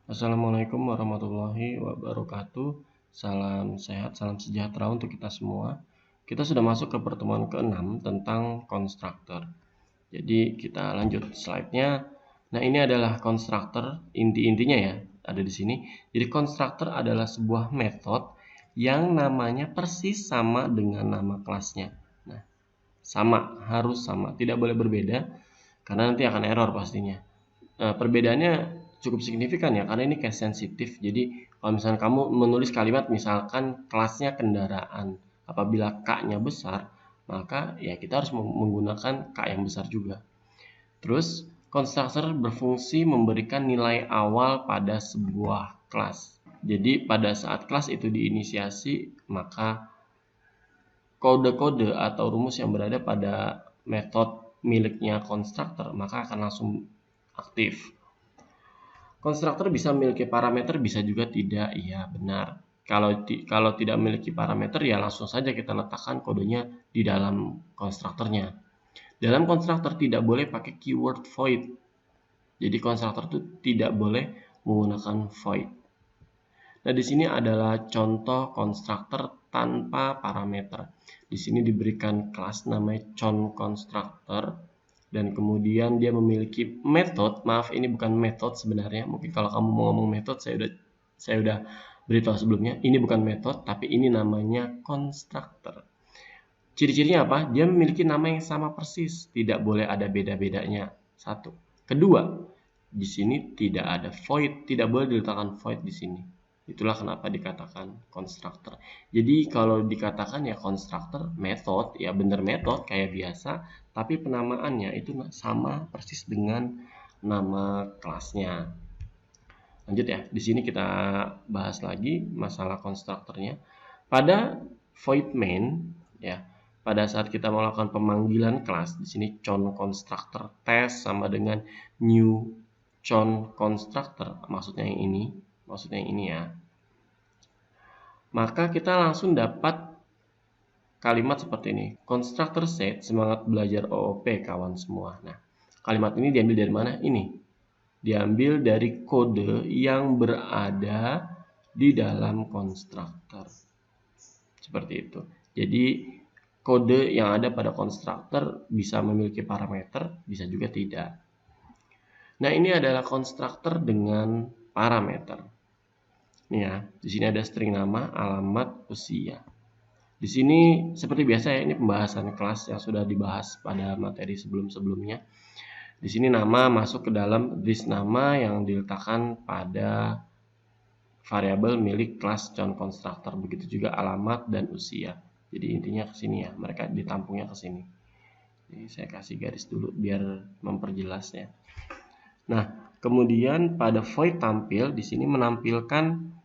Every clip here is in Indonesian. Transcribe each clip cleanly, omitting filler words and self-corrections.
Assalamualaikum warahmatullahi wabarakatuh. Salam sehat, salam sejahtera untuk kita semua. Kita sudah masuk ke pertemuan ke-6 tentang konstruktor. Jadi kita lanjut slide-nya. Nah, ini adalah konstruktor, inti-intinya ya, ada di sini. Jadi konstruktor adalah sebuah metode yang namanya persis sama dengan nama kelasnya. Nah, sama, harus sama, tidak boleh berbeda karena nanti akan error pastinya. Perbedaannya cukup signifikan ya, karena ini case sensitif. Jadi kalau misalnya kamu menulis kalimat misalkan kelasnya kendaraan, apabila K-nya besar, maka ya kita harus menggunakan K yang besar juga. Terus konstruktor berfungsi memberikan nilai awal pada sebuah kelas. Jadi pada saat kelas itu diinisiasi, maka kode-kode atau rumus yang berada pada metode miliknya konstruktor maka akan langsung aktif. Konstruktor bisa memiliki parameter, bisa juga tidak. Iya, benar. Kalau tidak memiliki parameter, ya langsung saja kita letakkan kodenya di dalam konstruktornya. Dalam konstruktor tidak boleh pakai keyword void. Jadi konstruktor itu tidak boleh menggunakan void. Nah, di sini adalah contoh konstruktor tanpa parameter. Di sini diberikan kelas namanya conConstructor. Dan kemudian dia memiliki metode. Maaf, ini bukan metode sebenarnya. Mungkin kalau kamu mau ngomong metode, saya udah beritahu sebelumnya. Ini bukan metode, tapi ini namanya constructor. Ciri-cirinya apa? Dia memiliki nama yang sama persis, tidak boleh ada beda-bedanya. Satu. Kedua, di sini tidak ada void, tidak boleh diletakkan void di sini. Itulah kenapa dikatakan constructor. Jadi kalau dikatakan ya constructor method, ya bener method kayak biasa, tapi penamaannya itu sama persis dengan nama kelasnya. Lanjut ya, di sini kita bahas lagi masalah konstruktornya. Pada void main, ya, pada saat kita melakukan pemanggilan kelas, di sini conConstructor test sama dengan new conConstructor, maksudnya yang ini ya. Maka kita langsung dapat kalimat seperti ini. Constructor set, semangat belajar OOP kawan semua. Nah, kalimat ini diambil dari mana? Ini. Diambil dari kode yang berada di dalam konstruktor. Seperti itu. Jadi kode yang ada pada konstruktor bisa memiliki parameter, bisa juga tidak. Nah, ini adalah konstruktor dengan parameter. Nih ya, di sini ada string nama, alamat, usia. Di sini seperti biasa ya, ini pembahasan kelas yang sudah dibahas pada materi sebelum-sebelumnya. Di sini nama masuk ke dalam this nama yang diletakkan pada variabel milik kelas conConstructor. Begitu juga alamat dan usia. Jadi intinya ke sini ya, mereka ditampungnya ke sini. Jadi saya kasih garis dulu biar memperjelasnya. Nah, kemudian pada void tampil di sini menampilkan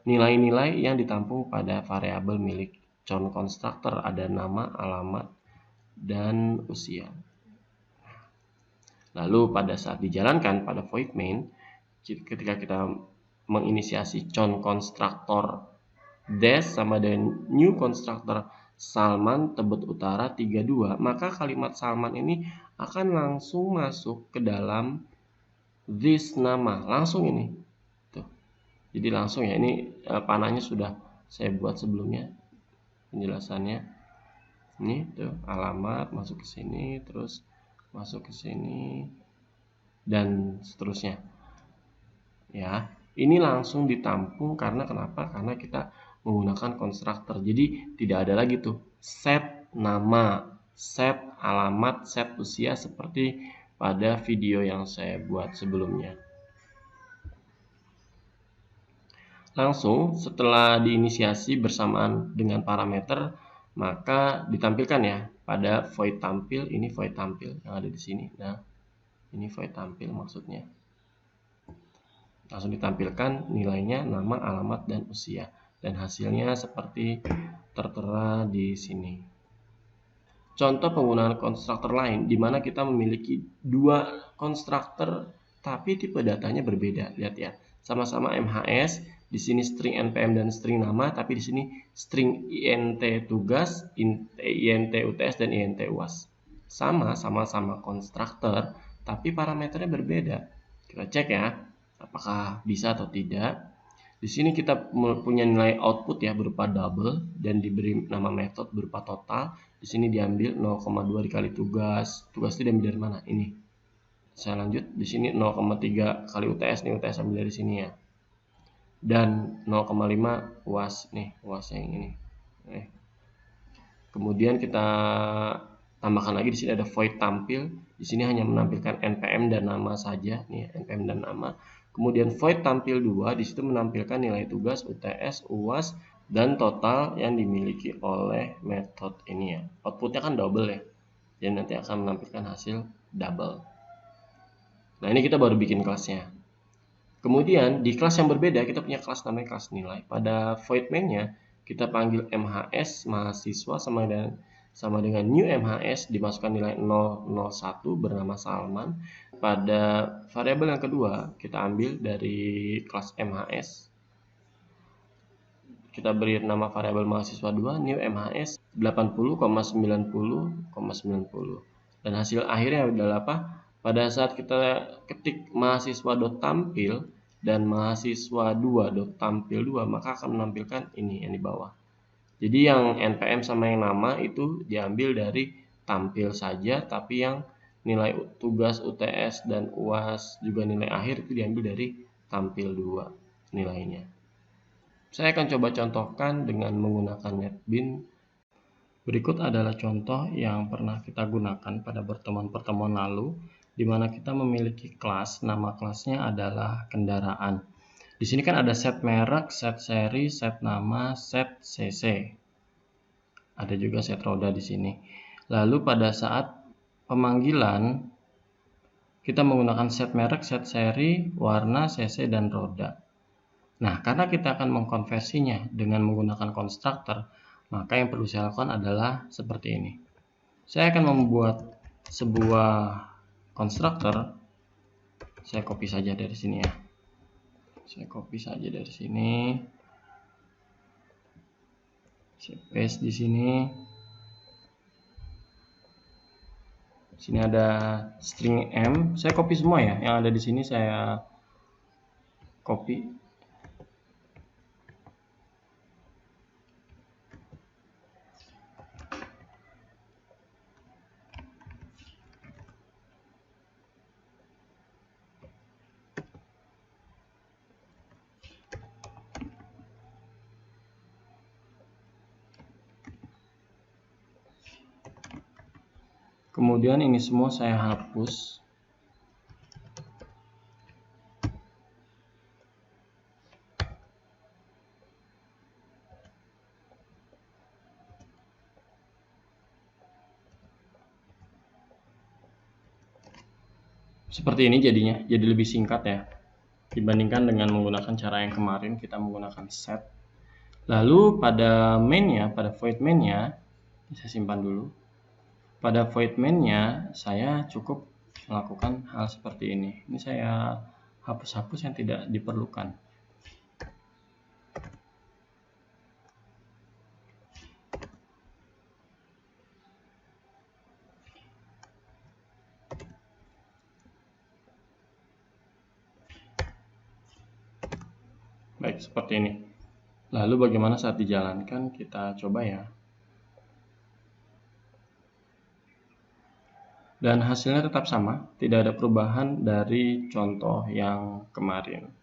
nilai-nilai yang ditampung pada variabel milik conConstructor, ada nama, alamat, dan usia. Lalu pada saat dijalankan pada void main, ketika kita menginisiasi conConstructor dash sama dengan new constructor Salman Tebet Utara 32, maka kalimat Salman ini akan langsung masuk ke dalam this nama, langsung ini. Tuh. Jadi langsung ya, ini panahnya sudah saya buat sebelumnya penjelasannya. Ini tuh alamat masuk ke sini, terus masuk ke sini dan seterusnya. Ya, ini langsung ditampung karena kenapa? Karena kita menggunakan konstruktor. Jadi tidak ada lagi tuh set nama, set alamat, set usia seperti pada video yang saya buat sebelumnya. Langsung setelah diinisiasi bersamaan dengan parameter, maka ditampilkan ya pada void tampil. Ini void tampil yang ada di sini. Nah, ini void tampil maksudnya. Langsung ditampilkan nilainya, nama, alamat, dan usia. Dan hasilnya seperti tertera di sini. Contoh penggunaan konstruktor lain, di mana kita memiliki dua konstruktor, tapi tipe datanya berbeda. Lihat ya, sama-sama MHS, di sini string npm dan string nama, tapi di sini string int tugas, int uts, dan int uas. Sama-sama konstruktor, tapi parameternya berbeda. Kita cek ya. apakah bisa atau tidak. Di sini kita punya nilai output ya berupa double dan diberi nama metode berupa total. Di sini diambil 0,2 dikali tugas. Tugas itu diambil dari mana? Ini. Saya lanjut, di sini 0,3 kali UTS, nih UTS ambil dari sini ya. Dan 0,5 UAS, nih UAS yang ini. Kemudian kita tambahkan lagi, di sini ada void tampil. Di sini hanya menampilkan npm dan nama saja, nih npm dan nama. Kemudian void tampil 2, di situ menampilkan nilai tugas, UTS, UAS, dan total yang dimiliki oleh metode ini ya. Outputnya kan double ya. Jadi nanti akan menampilkan hasil double. Nah, ini kita baru bikin kelasnya. Kemudian di kelas yang berbeda kita punya kelas namanya kelas nilai. Pada void main-nya kita panggil MHS mahasiswa sama dengan new MHS, dimasukkan nilai 001 bernama Salman. Pada variabel yang kedua kita ambil dari kelas MHS. Kita beri nama variabel mahasiswa 2 new MHS 80,90,90. Dan hasil akhirnya adalah apa? Pada saat kita ketik mahasiswa.tampil dan mahasiswa2.tampil2, maka akan menampilkan ini yang di bawah. Jadi yang npm sama yang nama itu diambil dari tampil saja, tapi yang nilai tugas, UTS, dan UAS juga nilai akhir itu diambil dari tampil 2 nilainya. Saya akan coba contohkan dengan menggunakan NetBeans. Berikut adalah contoh yang pernah kita gunakan pada pertemuan-pertemuan lalu, di mana kita memiliki kelas, nama kelasnya adalah kendaraan. Di sini kan ada set merek, set seri, set nama, set cc. Ada juga set roda di sini. Lalu pada saat pemanggilan, kita menggunakan set merek, set seri, warna, cc, dan roda. Nah, karena kita akan mengkonversinya dengan menggunakan konstruktor, maka yang perlu saya lakukan adalah seperti ini. Saya akan membuat sebuah konstruktor. Saya copy saja dari sini ya. Saya copy saja dari sini. Saya paste di sini. Di sini ada string m. Saya copy semua ya. Yang ada di sini saya copy. Kemudian ini semua saya hapus. Seperti ini jadinya, jadi lebih singkat ya dibandingkan dengan menggunakan cara yang kemarin kita menggunakan set. Lalu pada main-nya, pada void main-nya, saya simpan dulu. Pada void main-nya saya cukup melakukan hal seperti ini. Ini saya hapus-hapus yang tidak diperlukan. Baik, seperti ini. Lalu bagaimana saat dijalankan? Kita coba ya. Dan hasilnya tetap sama, tidak ada perubahan dari contoh yang kemarin.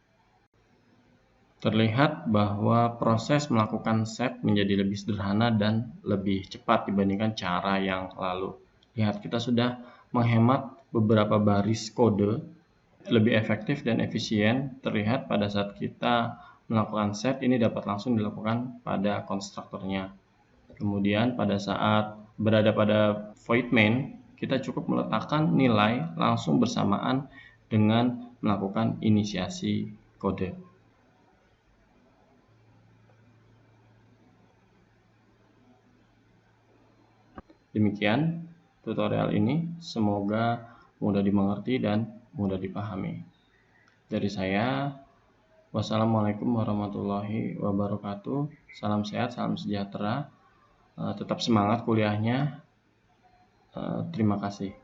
Terlihat bahwa proses melakukan set menjadi lebih sederhana dan lebih cepat dibandingkan cara yang lalu. Lihat, kita sudah menghemat beberapa baris kode, lebih efektif dan efisien. Terlihat pada saat kita melakukan set, ini dapat langsung dilakukan pada konstruktornya. Kemudian pada saat berada pada void main, kita cukup meletakkan nilai langsung bersamaan dengan melakukan inisiasi kode. Demikian tutorial ini, semoga mudah dimengerti dan mudah dipahami. Dari saya, wassalamualaikum warahmatullahi wabarakatuh. Salam sehat, salam sejahtera. Tetap semangat kuliahnya. Terima kasih.